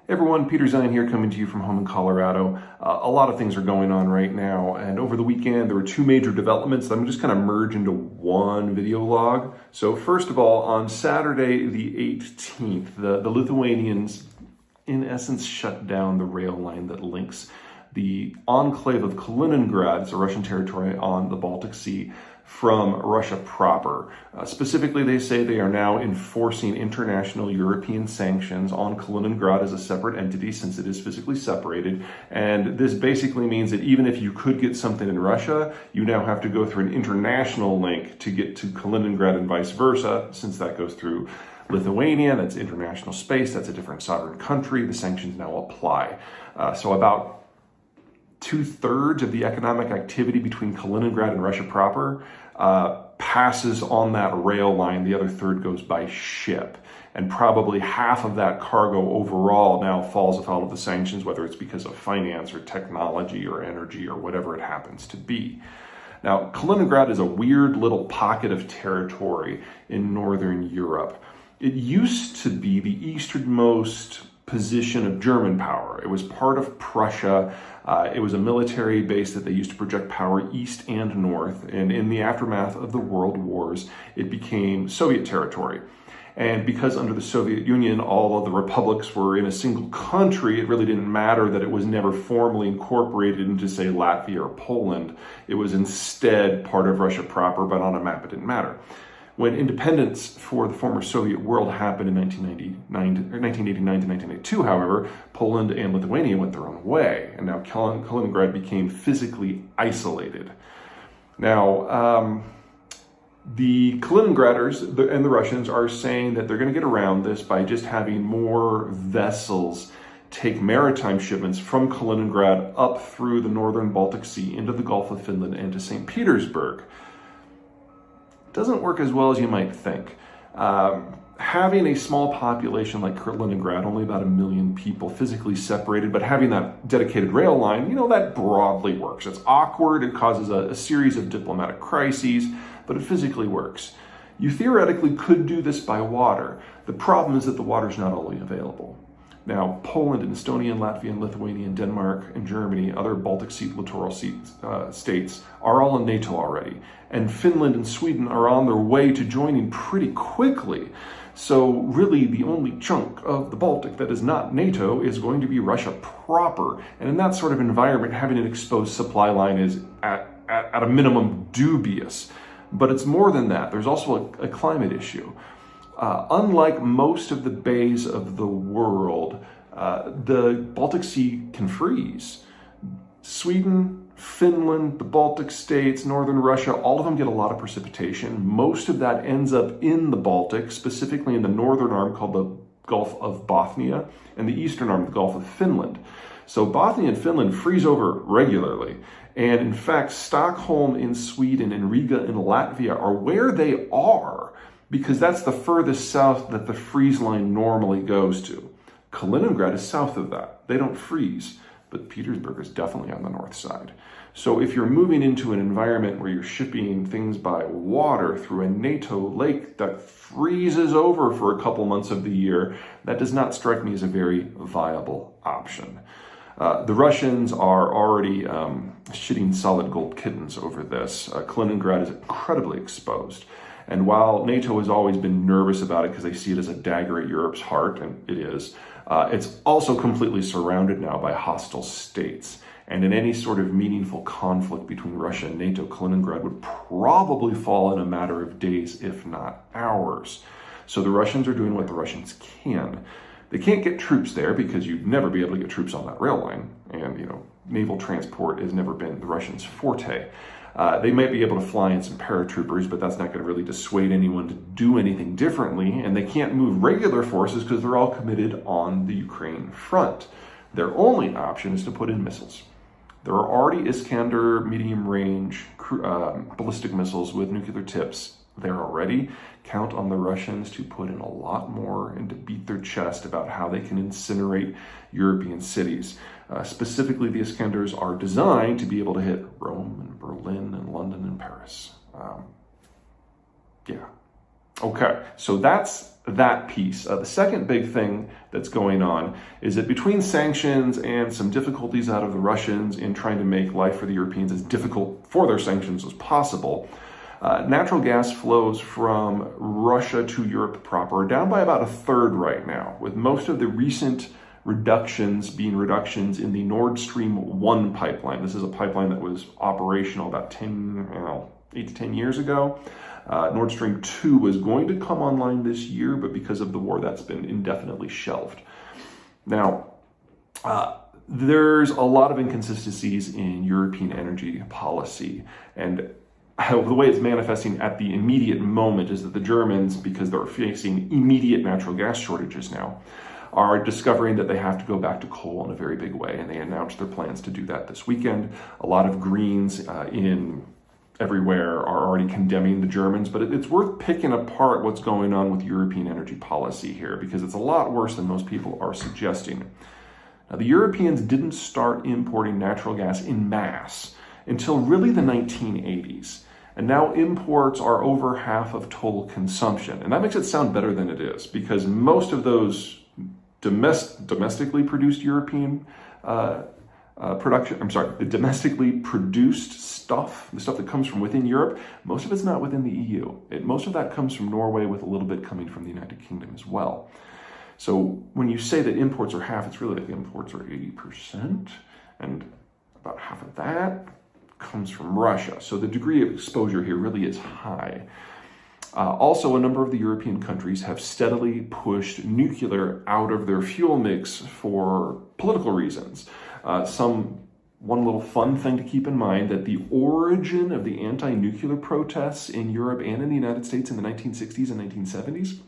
Hey everyone, Peter Zeihan here coming to you from home in Colorado. A lot of things are going on right now, and over the weekend there were two major developments that I'm just kind of merge into one video log. So first of all, on Saturday the 18th, the Lithuanians in essence shut down the rail line that links the enclave of Kaliningrad, it's a Russian territory on the Baltic Sea, from Russia proper. Specifically, they say they are now enforcing international European sanctions on Kaliningrad as a separate entity since it is physically separated. And this basically means that even if you could get something in Russia, you now have to go through an international link to get to Kaliningrad and vice versa, since that goes through Lithuania, that's international space, that's a different sovereign country, the sanctions now apply. So about 2/3 of the economic activity between Kaliningrad and Russia proper passes on that rail line. The other third goes by ship. And probably half of that cargo overall now falls afoul of the sanctions, whether it's because of finance or technology or energy or whatever it happens to be. Now, Kaliningrad is a weird little pocket of territory in Northern Europe. It used to be the easternmost position of German power. It was part of Prussia. It was a military base that they used to project power east and north. And in the aftermath of the World Wars, it became Soviet territory. And because under the Soviet Union, all of the republics were in a single country, it really didn't matter that it was never formally incorporated into, say, Latvia or Poland. It was instead part of Russia proper, but on a map it didn't matter. When independence for the former Soviet world happened in 1989 to 1992, however, Poland and Lithuania went their own way, and now Kaliningrad became physically isolated. Now, the Kaliningraders and the Russians are saying that they're going to get around this by just having more vessels take maritime shipments from Kaliningrad up through the northern Baltic Sea into the Gulf of Finland and to St. Petersburg. Doesn't work as well as you might think. Having a small population like Kaliningrad, only about 1 million people physically separated, but having that dedicated rail line, that broadly works. It's awkward, it causes a series of diplomatic crises, but it physically works. You theoretically could do this by water. The problem is that the water's not always available. Now, Poland and Estonia and Latvia and Lithuania and Denmark and Germany, other Baltic Sea littoral states, are all in NATO already. And Finland and Sweden are on their way to joining pretty quickly. So really the only chunk of the Baltic that is not NATO is going to be Russia proper. And in that sort of environment, having an exposed supply line is at a minimum dubious. But it's more than that. There's also a climate issue. Unlike most of the bays of the world, the Baltic Sea can freeze. Sweden, Finland, the Baltic states, northern Russia, all of them get a lot of precipitation. Most of that ends up in the Baltic, specifically in the northern arm called the Gulf of Bothnia, and the eastern arm, the Gulf of Finland. So Bothnia and Finland freeze over regularly. And in fact, Stockholm in Sweden and Riga in Latvia are where they are, because that's the furthest south that the freeze line normally goes to. Kaliningrad is south of that. They don't freeze, but Petersburg is definitely on the north side. So if you're moving into an environment where you're shipping things by water through a NATO lake that freezes over for a couple months of the year, that does not strike me as a very viable option. The Russians are already shitting solid gold kittens over this. Kaliningrad is incredibly exposed. And while NATO has always been nervous about it because they see it as a dagger at Europe's heart, and it is, it's also completely surrounded now by hostile states. And in any sort of meaningful conflict between Russia and NATO, Kaliningrad would probably fall in a matter of days, if not hours. So the Russians are doing what the Russians can. They can't get troops there because you'd never be able to get troops on that rail line. And, naval transport has never been the Russians' forte. They might be able to fly in some paratroopers, but that's not going to really dissuade anyone to do anything differently. And they can't move regular forces because they're all committed on the Ukraine front. Their only option is to put in missiles. There are already Iskander medium-range ballistic missiles with nuclear tips there already. Count on the Russians to put in a lot more and to beat their chest about how they can incinerate European cities. Specifically, the Iskanders are designed to be able to hit Rome and Berlin and London and Paris. Yeah. Okay, so that's that piece. The second big thing that's going on is that between sanctions and some difficulties out of the Russians in trying to make life for the Europeans as difficult for their sanctions as possible, natural gas flows from Russia to Europe proper are down by about a third right now, with most of the recent reductions being reductions in the Nord Stream 1 pipeline. This is a pipeline that was operational about 8 to 10 years ago. Nord Stream 2 was going to come online this year, but because of the war, that's been indefinitely shelved. Now, there's a lot of inconsistencies in European energy policy, and the way it's manifesting at the immediate moment is that the Germans, because they're facing immediate natural gas shortages now, are discovering that they have to go back to coal in a very big way, and they announced their plans to do that this weekend. A lot of Greens in everywhere are already condemning the Germans, but it's worth picking apart what's going on with European energy policy here, because it's a lot worse than most people are suggesting. Now, the Europeans didn't start importing natural gas in mass until really the 1980s. And now imports are over half of total consumption. And that makes it sound better than it is, because most of those domestically produced European the domestically produced stuff, the stuff that comes from within Europe, most of it's not within the EU. Most of that comes from Norway, with a little bit coming from the United Kingdom as well. So when you say that imports are half, it's really like imports are 80%, and about half of that comes from Russia. So the degree of exposure here really is high. Also, a number of the European countries have steadily pushed nuclear out of their fuel mix for political reasons. One little fun thing to keep in mind, that the origin of the anti-nuclear protests in Europe and in the United States in the 1960s and 1970s,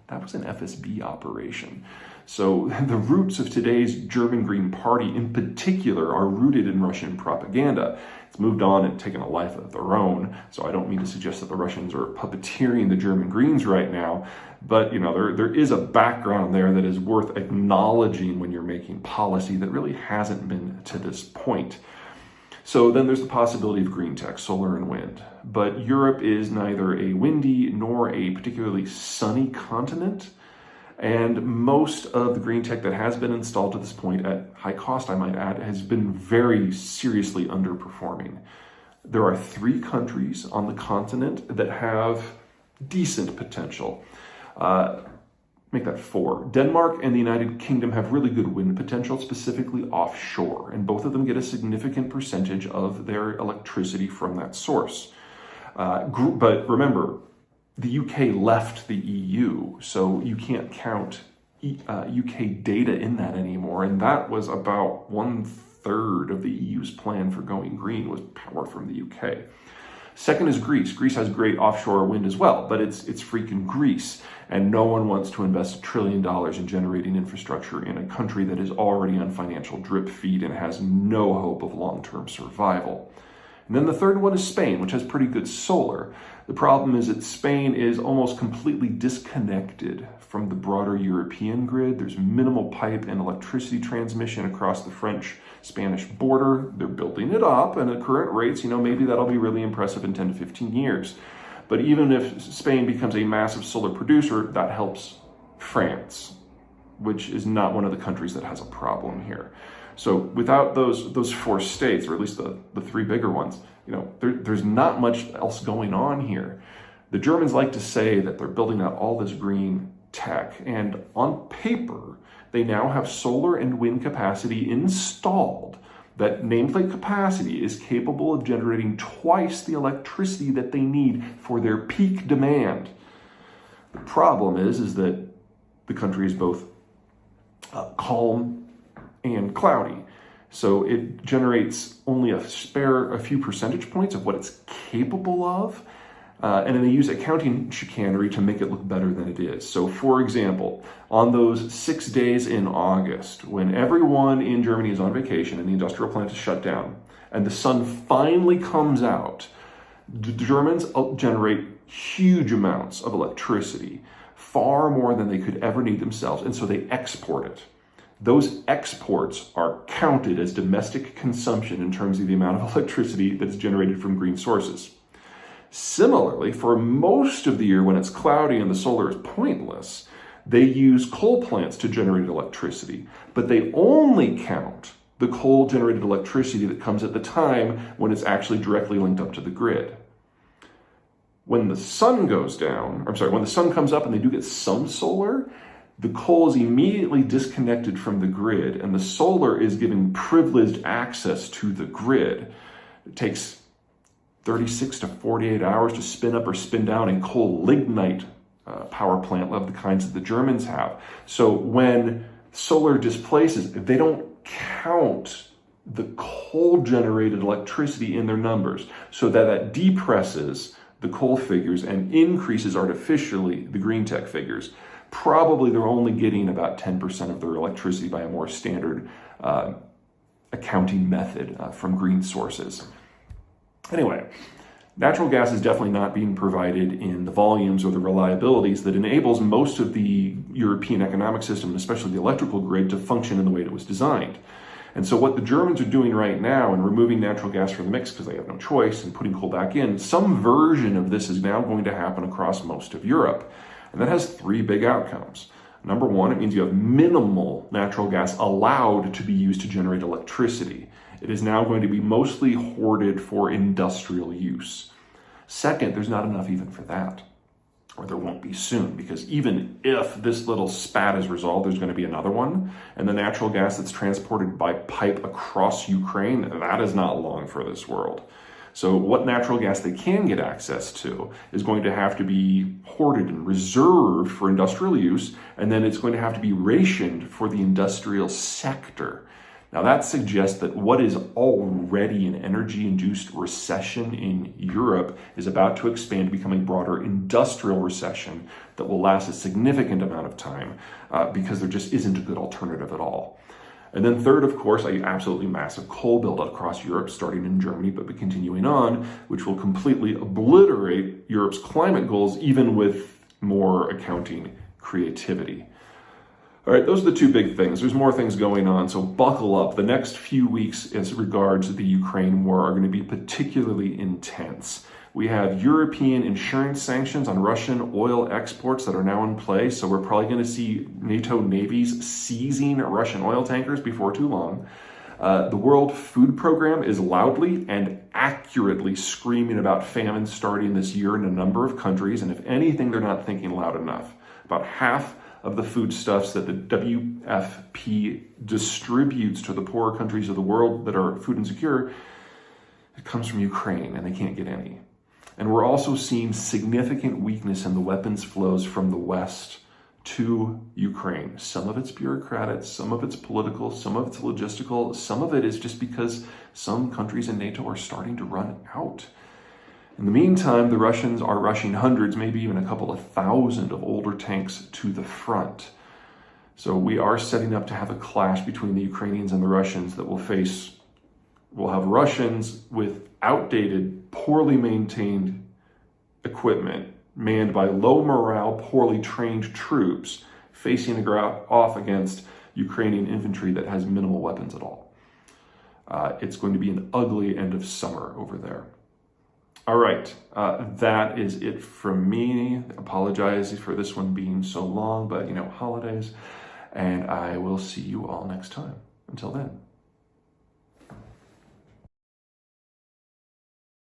that was an FSB operation. So the roots of today's German Green Party in particular are rooted in Russian propaganda. It's moved on and taken a life of their own. So I don't mean to suggest that the Russians are puppeteering the German Greens right now, but there is a background there that is worth acknowledging when you're making policy that really hasn't been to this point. So then there's the possibility of green tech, solar and wind. But Europe is neither a windy nor a particularly sunny continent. And most of the green tech that has been installed to this point, at high cost, I might add, has been very seriously underperforming. There are 3 countries on the continent that have decent potential. Make that 4. Denmark and the United Kingdom have really good wind potential, specifically offshore, and both of them get a significant percentage of their electricity from that source. But remember, the UK left the EU, so you can't count UK data in that anymore, and that was about 1/3 of the EU's plan for going green was power from the UK. Second is Greece. Greece has great offshore wind as well, but it's freaking Greece, and no one wants to invest $1 trillion in generating infrastructure in a country that is already on financial drip feed and has no hope of long-term survival. And then the third one is Spain, which has pretty good solar. The problem is that Spain is almost completely disconnected from the broader European grid. There's minimal pipe and electricity transmission across the French-Spanish border. They're building it up, and at current rates, maybe that'll be really impressive in 10 to 15 years. But even if Spain becomes a massive solar producer, that helps France, which is not one of the countries that has a problem here. So without those 4 states, or at least the 3 bigger ones, there's not much else going on here. The Germans like to say that they're building out all this green tech, and on paper, they now have solar and wind capacity installed. That nameplate capacity is capable of generating twice the electricity that they need for their peak demand. The problem is that the country is both calm and cloudy. So it generates only a few percentage points of what it's capable of. And then they use accounting chicanery to make it look better than it is. So for example, on those 6 days in August, when everyone in Germany is on vacation and the industrial plant is shut down, and the sun finally comes out, the Germans generate huge amounts of electricity, far more than they could ever need themselves, and so they export it. Those exports are counted as domestic consumption in terms of the amount of electricity that's generated from green sources. Similarly, for most of the year when it's cloudy and the solar is pointless, they use coal plants to generate electricity, but they only count the coal-generated electricity that comes at the time when it's actually directly linked up to the grid. When the sun goes down, when the sun comes up and they do get some solar, the coal is immediately disconnected from the grid and the solar is giving privileged access to the grid. It takes 36 to 48 hours to spin up or spin down a coal lignite power plant of the kinds that the Germans have. So when solar displaces, they don't count the coal-generated electricity in their numbers, so that depresses the coal figures and increases artificially the green tech figures. Probably they're only getting about 10% of their electricity by a more standard accounting method from green sources. Anyway, natural gas is definitely not being provided in the volumes or the reliabilities that enables most of the European economic system, especially the electrical grid, to function in the way it was designed. And so what the Germans are doing right now in removing natural gas from the mix because they have no choice and putting coal back in, some version of this is now going to happen across most of Europe. And that has three big outcomes. Number one, it means you have minimal natural gas allowed to be used to generate electricity. It is now going to be mostly hoarded for industrial use. Second, there's not enough even for that, or there won't be soon, because even if this little spat is resolved, there's going to be another one, and the natural gas that's transported by pipe across Ukraine, that is not long for this world. So what natural gas they can get access to is going to have to be hoarded and reserved for industrial use, and then it's going to have to be rationed for the industrial sector. Now that suggests that what is already an energy-induced recession in Europe is about to expand to become a broader industrial recession that will last a significant amount of time because there just isn't a good alternative at all. And then third, of course, a absolutely massive coal buildup across Europe, starting in Germany, but continuing on, which will completely obliterate Europe's climate goals, even with more accounting creativity. All right, those are the two big things. There's more things going on, so buckle up. The next few weeks as regards the Ukraine war are going to be particularly intense. We have European insurance sanctions on Russian oil exports that are now in place, so we're probably going to see NATO navies seizing Russian oil tankers before too long. The World Food Program is loudly and accurately screaming about famine starting this year in a number of countries, and if anything, they're not thinking loud enough. About half of the foodstuffs that the WFP distributes to the poorer countries of the world that are food insecure, it comes from Ukraine, and they can't get any. And we're also seeing significant weakness in the weapons flows from the West to Ukraine. Some of it's bureaucratic, some of it's political, some of it's logistical, some of it is just because some countries in NATO are starting to run out. In the meantime, the Russians are rushing hundreds, maybe even a couple of thousand of older tanks to the front. So we are setting up to have a clash between the Ukrainians and the Russians that we'll have Russians with outdated, poorly maintained equipment, manned by low morale, poorly trained troops, facing off against Ukrainian infantry that has minimal weapons at all. It's going to be an ugly end of summer over there. All right, that is it from me. Apologize for this one being so long, but holidays, and I will see you all next time. Until then.